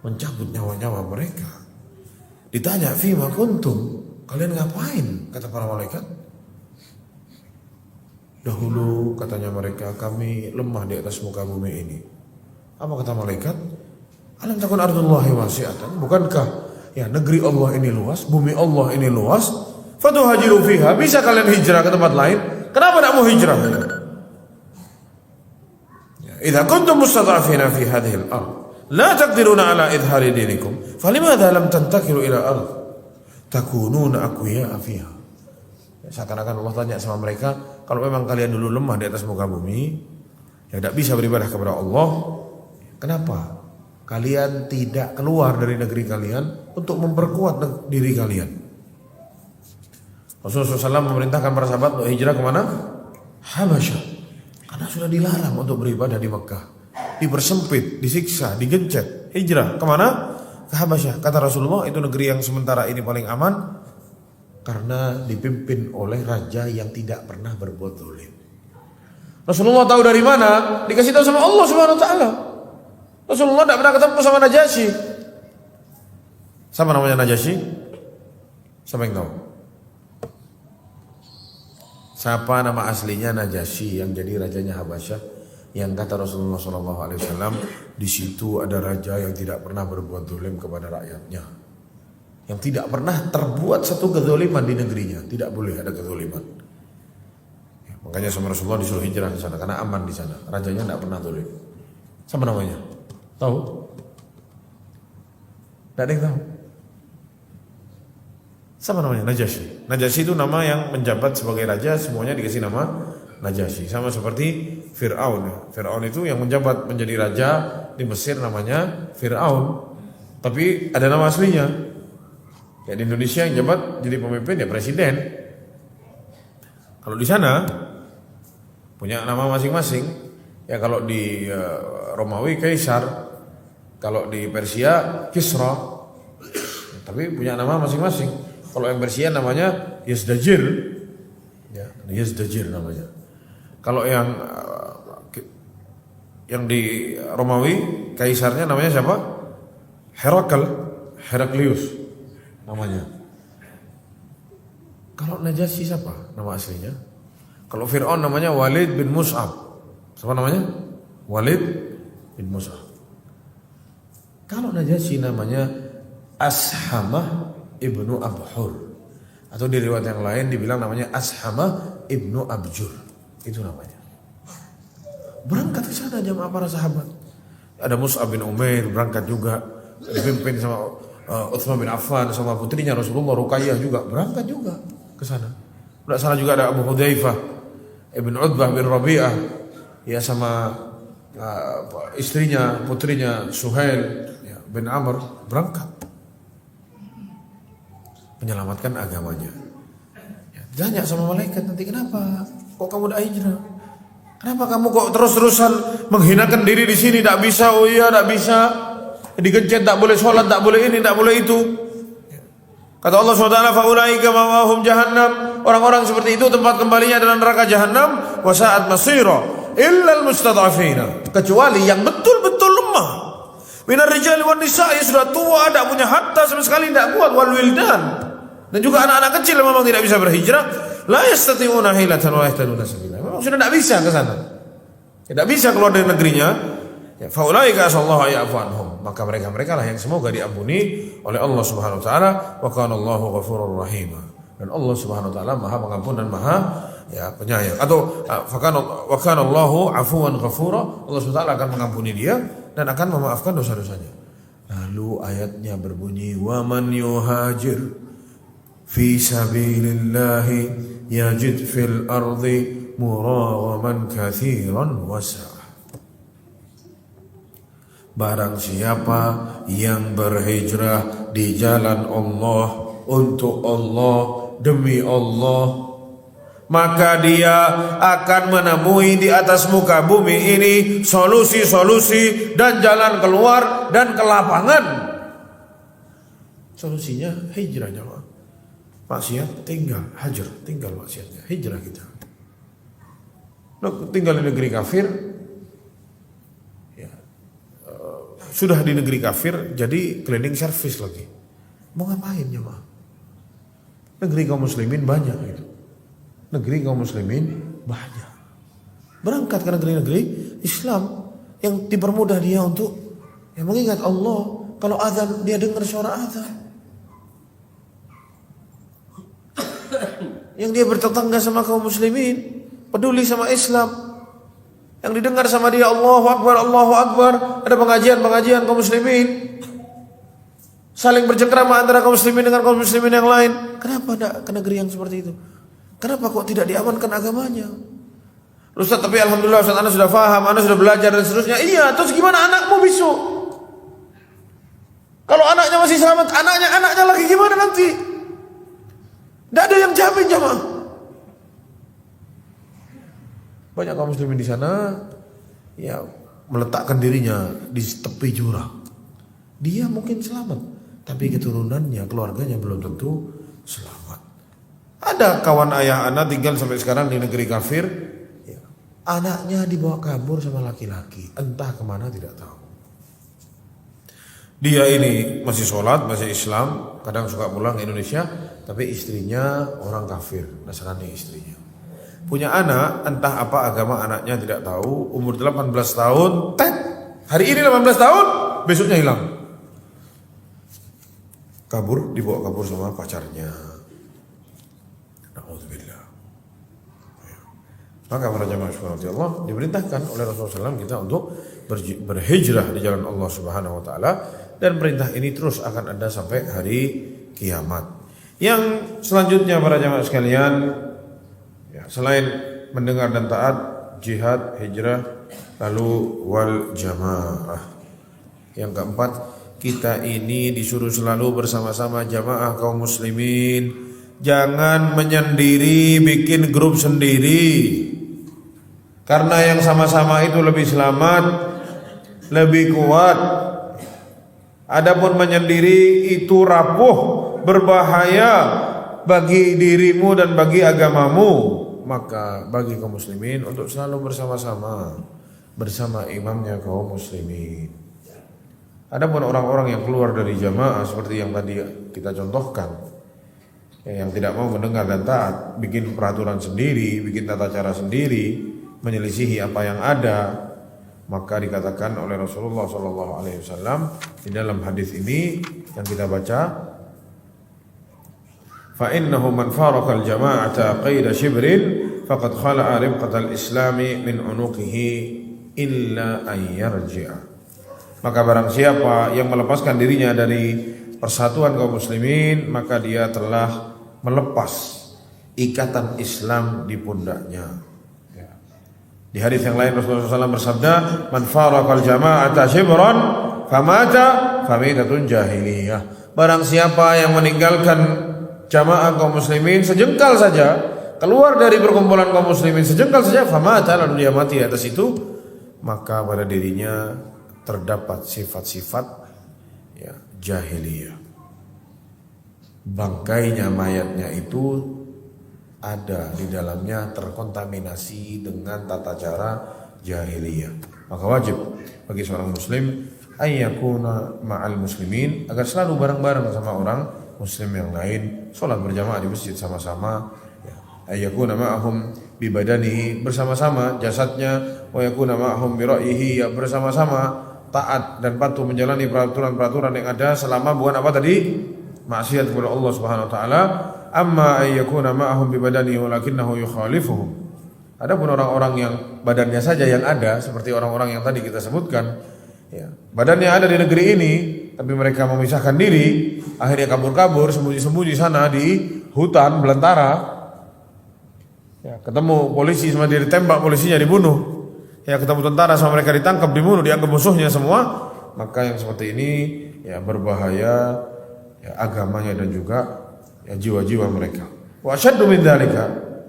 mencabut nyawa-nyawa mereka. Ditanya, "Fima kuntum?" Kalian ngapain? Kata para malaikat. Dahulu katanya mereka, kami lemah di atas muka bumi ini. Apa kata malaikat? Alam takun ardullahi wasi'atan. Bukankah ya negeri Allah ini luas, bumi Allah ini luas? Fatuhajiru fiha, bisa kalian hijrah ke tempat lain? Kenapa tidak mau hijrah? Idza kuntum mustad'afina fi hadhihi al-ard, la taqdiruna ala idhari dinikum, falimadha lam tantakilu ila ard takununa aqwiya fiha. Seakan-akan Allah tanya sama mereka, kalau memang kalian dulu lemah di atas muka bumi, ya tidak bisa beribadah kepada Allah, kenapa kalian tidak keluar dari negeri kalian untuk memperkuat diri kalian? Rasulullah SAW memerintahkan para sahabat untuk hijrah kemana? Habasyah. Karena sudah dilarang untuk beribadah di Mekah, dipersempit, disiksa, digencet. Hijrah kemana? Ke Habasyah. Kata Rasulullah, itu negeri yang sementara ini paling aman karena dipimpin oleh raja yang tidak pernah berbuat zalim. Rasulullah tahu dari mana? Dikasih tahu sama Allah Subhanahu wa taala. Rasulullah tidak pernah ketemu sama Najasyi. Sama namanya Najasyi? Siapa yang tahu? Siapa nama aslinya Najasyi yang jadi rajanya Habasyah? Yang kata Rasulullah SAW, di situ ada raja yang tidak pernah berbuat zalim kepada rakyatnya, yang tidak pernah terbuat satu kezaliman di negerinya, tidak boleh ada kezaliman. Ya, makanya sama Rasulullah disuruh hijrah ke sana karena aman di sana, rajanya tidak pernah zalim. Sama namanya? Tahu? Tidak ada yang tahu. Sama namanya Najasyi. Najasyi itu nama yang menjabat sebagai raja, semuanya dikasih nama Najasyi. Sama seperti Fir'aun. Fir'aun itu yang menjabat menjadi raja di Mesir namanya Fir'aun. Tapi ada nama aslinya. Ya di Indonesia yang jabat jadi pemimpin ya presiden. Kalau di sana punya nama masing-masing. Ya kalau di Romawi Kaisar, kalau di Persia Kisra. Tapi punya nama masing-masing. Kalau yang Persia namanya Yazdajir, ya, Yazdajir namanya. Kalau yang yang di Romawi, kaisarnya namanya siapa? Heraklius namanya. Kalau Najasyi siapa nama aslinya? Kalau Fir'aun namanya Walid bin Mus'ab. Siapa namanya? Walid bin Mus'ab. Kalau Najasyi namanya Ashamah ibnu Abhur, atau di riwayat yang lain dibilang namanya Ashamah ibnu Abjur. Itu namanya. Berangkat ke sana jamaah para sahabat. Ada Mus'ab bin Umair berangkat juga, dipimpin sama Utsman bin Affan sama putrinya Rasulullah Ruqayyah juga berangkat juga ke sana. Di sana juga ada Abu Hudzaifah Ibn Utbah bin Rabi'ah, ya, sama istrinya, putrinya Suhail ya, bin Amr berangkat menyelamatkan agamanya. Ya, tanya sama malaikat nanti, kenapa kok kamu tidak hijrah? Kenapa kamu kok terus-terusan menghinakan diri di sini? Tidak bisa, oh iya tidak bisa. Digencet, tak boleh sholat, tak boleh ini, tak boleh itu. Kata Allah SWT, faulaika ma'wahum jahannam. Orang-orang seperti itu tempat kembalinya adalah neraka jahannam. Wa sa'at masira illal mustad'afina, kecuali yang betul-betul lemah. Minar rijali wan nisa, yang sudah tua, tidak punya harta sama sekali, tidak kuat, wal wildan, dan juga anak-anak kecil yang memang tidak bisa berhijrah. La yastati'una hilatan wa yahtaduna sabila. Memang sudah tidak bisa ke sana. Tidak bisa keluar dari negerinya. Ya, faulaika asallahu ya'fu anhum, maka mereka lah yang semoga diampuni oleh Allah Subhanahu wa taala. Wa kana Allahu ghafurur rahim, dan Allah Subhanahu wa taala Maha Pengampun dan Maha penyayang. Atau wa kana Allahu afuwan ghafura, Allah Subhanahu wa taala akan mengampuni dia dan akan memaafkan dosa-dosanya. Lalu ayatnya berbunyi, wa man yuhajir fi sabilillahi yajid fil ardi murawaman katsiran wasa'. Barang siapa yang berhijrah di jalan Allah, untuk Allah, demi Allah, maka dia akan menemui di atas muka bumi ini solusi-solusi dan jalan keluar dan kelapangan. Solusinya hijrah, jemaah. Maksiat tinggal, hajar, tinggal maksiatnya, hijrah kita. Tinggal di negeri kafir, sudah di negeri kafir jadi cleaning service lagi. Mau ngapain jemaah? Negeri kaum muslimin banyak gitu. Negeri kaum muslimin banyak. Berangkat ke negeri-negeri Islam yang dipermudah dia untuk mengingat Allah. Kalau azan dia dengar suara azan. Yang dia bertetangga sama kaum muslimin, peduli sama Islam. Yang didengar sama dia Allahu Akbar, Allahu Akbar. Ada pengajian kaum muslimin. Saling bercengkrama antara kaum muslimin dengan kaum muslimin yang lain. Kenapa tidak ke negeri yang seperti itu? Kenapa kok tidak diamankan agamanya? Ustaz, tapi alhamdulillah Ustaz, Anda sudah paham, Anda sudah belajar dan seterusnya. Iya, terus gimana anakmu besok? Kalau anaknya masih selamat, anaknya lagi gimana nanti? Tidak ada yang jamin, jemaah. Banyak kaum muslimin di sana meletakkan dirinya di tepi jurang. Dia mungkin selamat, tapi keturunannya, keluarganya belum tentu selamat. Ada kawan ayah anak tinggal sampai sekarang di negeri kafir, anaknya dibawa kabur sama laki-laki, entah kemana tidak tahu. Dia ini masih sholat, masih Islam, kadang suka pulang ke Indonesia, tapi istrinya orang kafir, Nasrani istrinya. Punya anak, entah apa agama anaknya tidak tahu, umur 18 tahun, hari ini 18 tahun, besoknya hilang. Kabur, dibawa kabur sama pacarnya. Na'udzubillah. Maka para jamaah subhanahu Allah diperintahkan oleh Rasulullah SAW kita untuk berhijrah di jalan Allah Subhanahu wa taala, dan perintah ini terus akan ada sampai hari kiamat. Yang selanjutnya para jamaah sekalian, selain mendengar dan taat, jihad, hijrah, lalu wal jamaah. Yang keempat, kita ini disuruh selalu bersama-sama jamaah kaum muslimin. Jangan menyendiri, bikin grup sendiri. Karena yang sama-sama itu lebih selamat, lebih kuat. Adapun menyendiri itu rapuh, berbahaya bagi dirimu dan bagi agamamu. Maka bagi kaum muslimin untuk selalu bersama-sama, bersama imamnya kaum muslimin. Adapun orang-orang yang keluar dari jamaah seperti yang tadi kita contohkan, yang tidak mau mendengar dan taat, bikin peraturan sendiri, bikin tata cara sendiri, menyelisihi apa yang ada, maka dikatakan oleh Rasulullah SAW di dalam hadis ini yang kita baca, fa innahu man faraqal jama'ata qaida shibrin faqad khala'a ribqatal islami min unuqihi illa an yarji'a. Maka barang siapa yang melepaskan dirinya dari persatuan kaum muslimin, maka dia telah melepas ikatan Islam di pundaknya. Di hadis yang lain Rasulullah SAW bersabda, man faraqal jama'ata shibran famata famitatun jahiliyah. Barang siapa yang meninggalkan jamaah kaum muslimin sejengkal saja, keluar dari perkumpulan kaum muslimin sejengkal saja, famata, lalu dia mati atas itu, maka pada dirinya terdapat sifat-sifat jahiliyah. Bangkainya, mayatnya itu ada di dalamnya terkontaminasi dengan tata cara jahiliyah. Maka wajib bagi seorang muslim ayyakuna ma'al muslimin, agar selalu bareng-bareng sama orang muslim yang lain, sholat berjamaah di masjid sama-sama, ayyakuna ma'ahum bi badanihi, bersama-sama jasadnya, wa yakuna ma'ahum bi ra'yihi, bersama-sama taat dan patuh menjalani peraturan-peraturan yang ada selama bukan apa tadi? Maksiat kepada Allah Subhanahu wa taala. Amma ayyakuna ma'ahum bi badanihi walakinnahu yukhalifuhum. Adapun orang-orang yang badannya saja yang ada, seperti orang-orang yang tadi kita sebutkan, badannya ada di negeri ini tapi mereka memisahkan diri, akhirnya kabur-kabur, sembunyi-sembunyi sana di hutan belantara. Ketemu polisi sama dia ditembak, polisinya dibunuh. Ketemu tentara sama mereka ditangkap, dibunuh, dianggap musuhnya semua. Maka yang seperti ini berbahaya agamanya dan juga jiwa-jiwa mereka. Wa asyaddu min dzalika,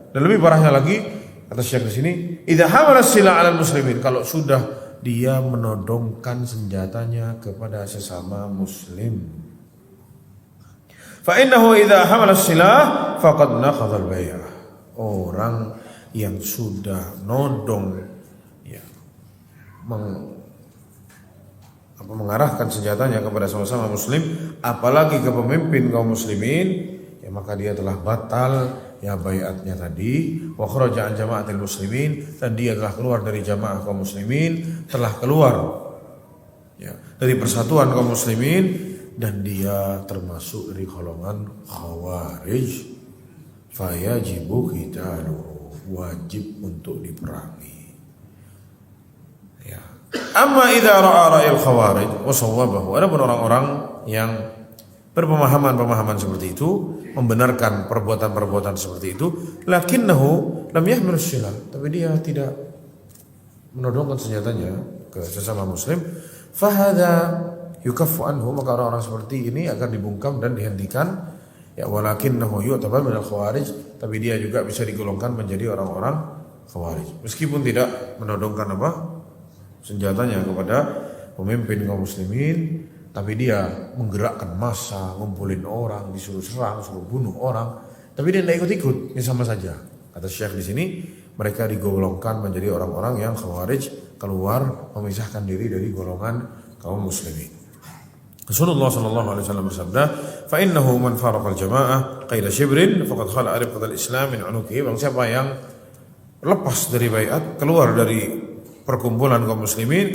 dan lebih parahnya lagi kata Syekh di sini, idza hamala sila 'alal muslimin, kalau sudah dia menodongkan senjatanya kepada sesama muslim. Fa innahu idza hamala silah faqad naqadha al-bai'ah. Orang yang sudah nodong mengarahkan senjatanya kepada sama-sama muslim, apalagi ke pemimpin kaum muslimin, maka dia telah batal baiatnya tadi, wa kharaja an jama'atil muslimin, dan dia telah keluar dari jamaah kaum muslimin, telah keluar dari persatuan kaum muslimin, dan dia termasuk dari golongan khawarij. Fayajibu qitaluhu, wajib untuk diperangi. Amma idza ra'a ra'il khawarij wa sawwabahu, adapun orang-orang yang berpemahaman seperti itu, membenarkan perbuatan-perbuatan seperti itu, lakinnahu lam yahmil silah, tapi dia tidak menodongkan senjatanya ke sesama muslim, fahadha yukaffu anhu, maka orang-orang seperti ini akan dibungkam dan dihentikan. Walakinnahu yu'tabar minal khawarij, tapi dia juga bisa digolongkan menjadi orang-orang khawarij, meskipun tidak menodongkan senjatanya kepada pemimpin kaum muslimin, tapi dia menggerakkan massa, ngumpulin orang, disuruh serang, suruh bunuh orang, tapi dia tidak ikut-ikut, ini sama saja. Kata Syekh di sini, mereka digolongkan menjadi orang-orang yang khawarij, keluar memisahkan diri dari golongan kaum muslimin. Rasulullah sallallahu alaihi wasallam bersabda, "Fa innahu man faraqal jamaah qaida shibrin faqad khala'a ribqatal islam min unuqihi." Barang siapa yang lepas dari baiat, keluar dari perkumpulan kaum muslimin,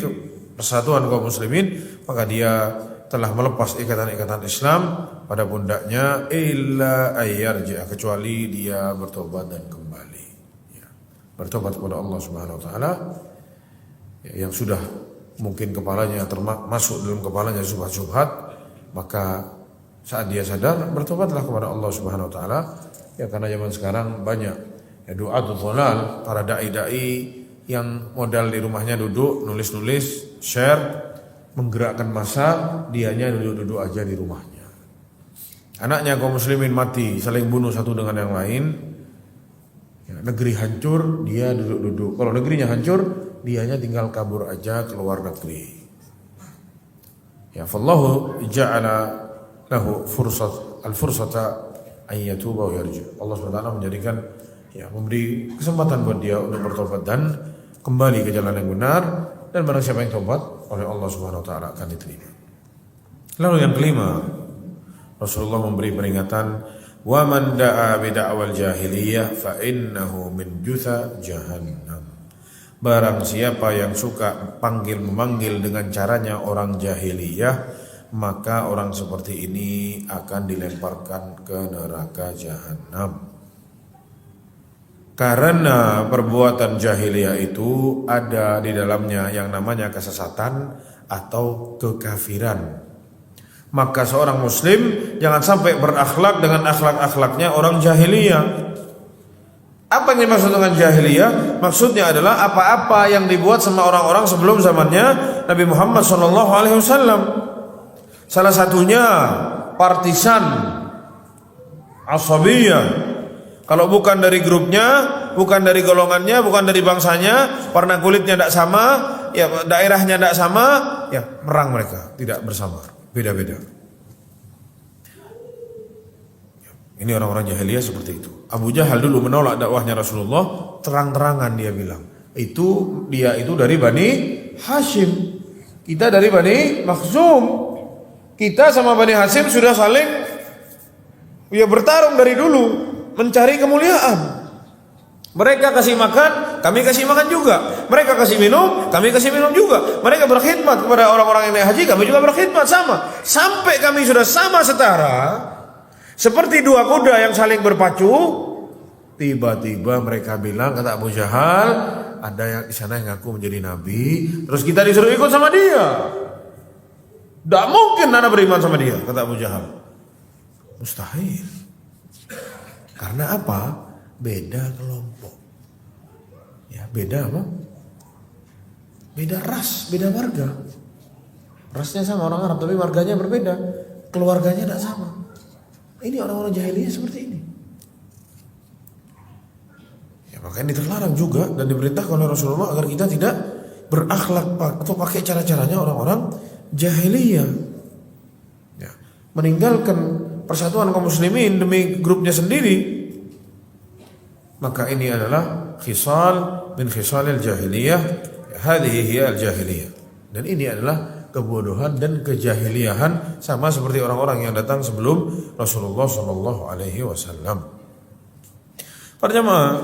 persatuan kaum muslimin, maka dia telah melepas ikatan-ikatan Islam pada pundaknya, illa ayyarji'a, kecuali dia bertobat dan kembali. Bertobat kepada Allah Subhanahu wa taala, yang sudah mungkin kepalanya masuk dalam kepalanya syubhat-syubhat, maka saat dia sadar bertobatlah kepada Allah Subhanahu wa taala. Karena zaman sekarang banyak du'atul dhalal, para dai-dai yang modal di rumahnya duduk nulis-nulis, share, menggerakkan massa, dianya duduk-duduk aja di rumahnya. Anaknya kaum muslimin mati, saling bunuh satu dengan yang lain. Negeri hancur, dia duduk-duduk. Kalau negerinya hancur, dianya tinggal kabur aja ke luar negeri. Fallahu ja'ala lahu al-fursata an yatuba wa yarji. Allah SWT menjadikan memberi kesempatan buat dia untuk bertobat dan kembali ke jalan yang benar, dan barang siapa yang tobat oleh Allah Subhanahu wa taala akan diterima. Lalu yang kelima, Rasulullah memberi peringatan, wa man da'a bi da'wal jahiliyah fa innahu min jutha jahannam. Barang siapa yang suka memanggil dengan caranya orang jahiliyah, maka orang seperti ini akan dilemparkan ke neraka jahanam. Karena perbuatan jahiliyah itu ada di dalamnya yang namanya kesesatan atau kekafiran. Maka seorang muslim jangan sampai berakhlak dengan akhlak-akhlaknya orang jahiliyah. Apa yang dimaksud dengan jahiliyah? Maksudnya adalah apa-apa yang dibuat sama orang-orang sebelum zamannya Nabi Muhammad SAW. Salah satunya partisan, asabiyah. Kalau bukan dari grupnya, bukan dari golongannya, bukan dari bangsanya, warna kulitnya tidak sama, ya daerahnya tidak sama, ya perang mereka tidak bersama, beda-beda. Ini orang-orang jahiliyah seperti itu. Abu Jahal dulu menolak dakwahnya Rasulullah, terang-terangan dia bilang, dia itu dari Bani Hashim, kita dari Bani Makhzum, kita sama Bani Hashim sudah saling bertarung dari dulu, mencari kemuliaan. Mereka kasih makan, kami kasih makan juga. Mereka kasih minum, kami kasih minum juga. Mereka berkhidmat kepada orang-orang yang naik haji, kami juga berkhidmat sama. Sampai kami sudah sama setara, seperti dua kuda yang saling berpacu. Tiba-tiba mereka bilang, kata Abu Jahal, ada yang di sana yang ngaku menjadi nabi, terus kita disuruh ikut sama dia. Tidak mungkin anak beriman sama dia, kata Abu Jahal. Mustahil. Karena apa? Beda kelompok. Ya, beda apa? Beda ras, beda marga. Rasnya sama orang Arab tapi marganya berbeda, keluarganya tidak sama. Ini orang-orang jahiliyah seperti ini. Ya, makanya terlarang juga dan diperintahkan oleh Rasulullah agar kita tidak berakhlak atau pakai cara-caranya orang-orang jahiliyah. Ya, meninggalkan persatuan kaum muslimin demi grupnya sendiri, maka ini adalah khisal min khisalil jahiliyah. Hadhihi hiya al-jahiliyah. Dan ini adalah kebodohan dan kejahiliahan, sama seperti orang-orang yang datang sebelum Rasulullah sallallahu alaihi wasallam. Para jemaah,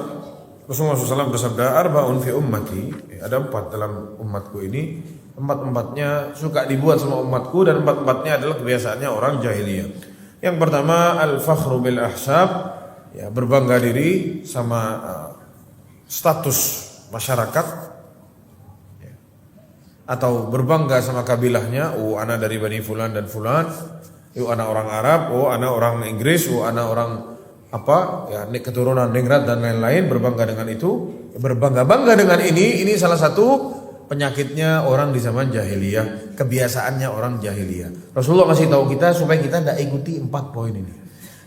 Rasulullah SAW bersabda, arba'un fi ummati, ada 4 dalam umatku ini, 4-4-nya suka dibuat sama umatku, dan 4-4-nya adalah kebiasaannya orang jahiliyah. Yang pertama, al-fakhru bil ahsab, ya, berbangga diri sama status masyarakat, ya, atau berbangga sama kabilahnya. Ana dari Bani Fulan dan Fulan, ana orang Arab, ana orang Inggris, ana orang apa, ya, keturunan Ningrat dan lain-lain, berbangga dengan itu, berbangga-bangga dengan ini salah satu penyakitnya orang di zaman jahiliyah, kebiasaannya orang jahiliyah. Rasulullah kasih tahu kita supaya kita tidak ikuti 4 poin ini.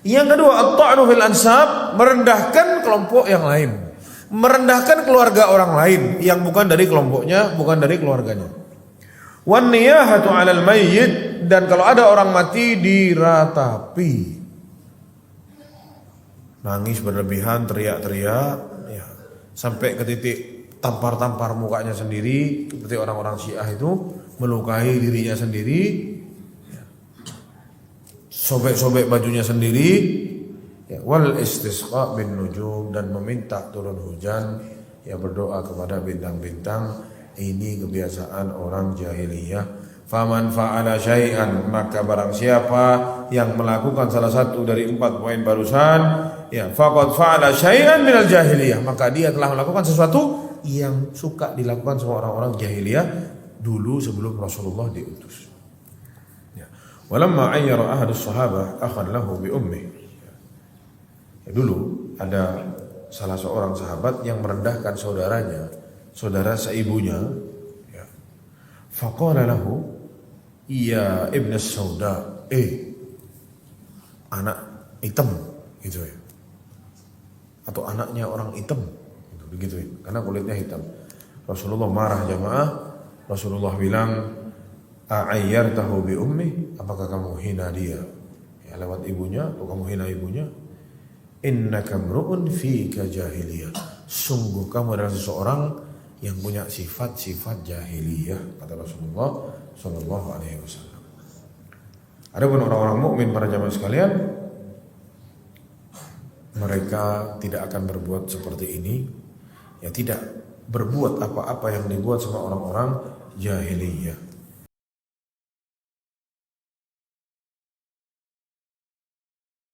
Yang kedua, at-ta'nu fil ansab, merendahkan kelompok yang lain, merendahkan keluarga orang lain yang bukan dari kelompoknya, bukan dari keluarganya. Wan niyahatu 'alal mayyit, dan kalau ada orang mati diratapi, nangis berlebihan, teriak-teriak, ya, sampai ke titik tampar-tampar mukanya sendiri, seperti orang-orang Syiah itu, melukai dirinya sendiri, sobek-sobek bajunya sendiri, ya, wal istisqa bin nujum, dan meminta turun hujan, ya, berdoa kepada bintang-bintang. Ini kebiasaan orang jahiliyah. Faman fa'ala syai'an, maka barang siapa yang melakukan salah satu dari 4 poin barusan, ya, faqad fa'ala syai'an minal jahiliyah, maka dia telah melakukan sesuatu yang suka dilakukan sama orang-orang jahiliyah dulu sebelum Rasulullah diutus. Ya. Walamma ayyara ahadus sahabah akhan lahu bi ummi. Ya, dulu ada salah seorang sahabat yang merendahkan saudaranya, saudara seibunya, ya. Faqala lahu, ya ibn as-sauda, anak hitam, gitu ya, atau anaknya orang hitam, begitu ya, karena kulitnya hitam. Rasulullah marah jamaah. Rasulullah bilang, a'ayyartahu bi ummi, apakah kamu hina dia, ya, lewat ibunya, atau kamu hina ibunya? Innaka mru'un fika jahiliyah, sungguh kamu adalah seseorang yang punya sifat-sifat jahiliyah, kata Rasulullah Shallallahu Alaihi Wasallam. Adapun orang-orang mukmin para jamaah sekalian, mereka tidak akan berbuat seperti ini, ya tidak berbuat apa-apa yang dibuat sama orang-orang jahiliyah.